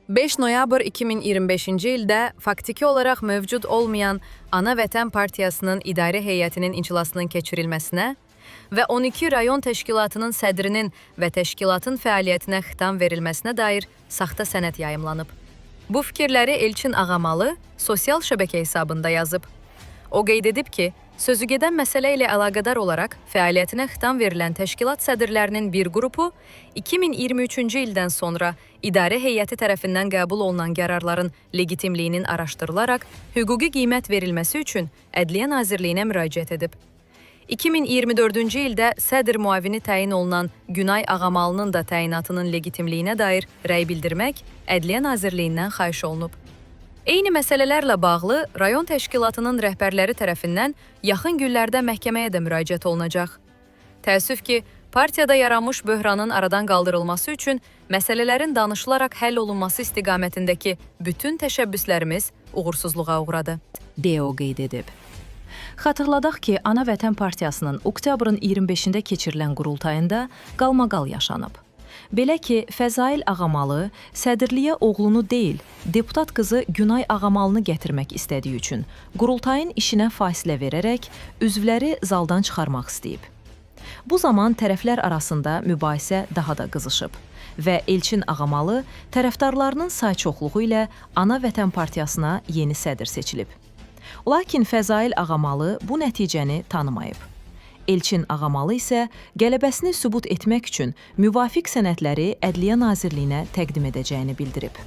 5 noyabr 2025-ci ildə faktiki olaraq mövcud olmayan Ana Vətən Partiyasının idarə heyətinin iclasının keçirilməsinə və 12 rayon təşkilatının sədrinin və təşkilatın fəaliyyətinə xitam verilməsinə dair saxta sənəd yayımlanıb. Bu fikirləri Elçin Ağamalı sosial şəbəkə hesabında yazıb. O qeyd edib ki, sözügedən məsələ ilə əlaqədar olaraq fəaliyyətinə xitam verilən təşkilat sədrlərinin bir qrupu 2023-cü ildən sonra idarə heyəti tərəfindən qəbul olunan qərarların legitimliyinin araşdırılaraq hüquqi qiymət verilməsi üçün Ədliyyə Nazirliyinə müraciət edib. 2024-cü ildə sədr müavini təyin olunan Günay Ağamalının da təyinatının legitimliyinə dair rəy bildirmək Ədliyyə Nazirliyindən xahiş olunub. Eyni məsələlərlə bağlı rayon təşkilatının rəhbərləri tərəfindən yaxın günlərdə məhkəməyə də müraciət olunacaq. Təəssüf ki, partiyada yaranmış böhranın aradan qaldırılması üçün məsələlərin danışılaraq həll olunması istiqamətindəki bütün təşəbbüslərimiz uğursuzluğa uğradı, deyə o qeyd edib. Xatırladaq ki, Ana Vətən Partiyasının oktyabrın 25-də keçirilən qurultayında qalmaqal yaşanıb. Belə ki, Fəzail Ağamalı sədrliyə oğlunu deyil, deputat qızı Günay Ağamalını gətirmək istədiyi üçün qurultayın işinə fasilə verərək üzvləri zaldan çıxarmaq istəyib. Bu zaman tərəflər arasında mübahisə daha da qızışıb və Elçin Ağamalı tərəfdarlarının say çoxluğu ilə Ana Vətən Partiyasına yeni sədr seçilib. Lakin Fəzail Ağamalı bu nəticəni tanımayıb. Elçin Ağamalı isə qələbəsini sübut etmək üçün müvafiq sənədləri Ədliyyə Nazirliyinə təqdim edəcəyini bildirib.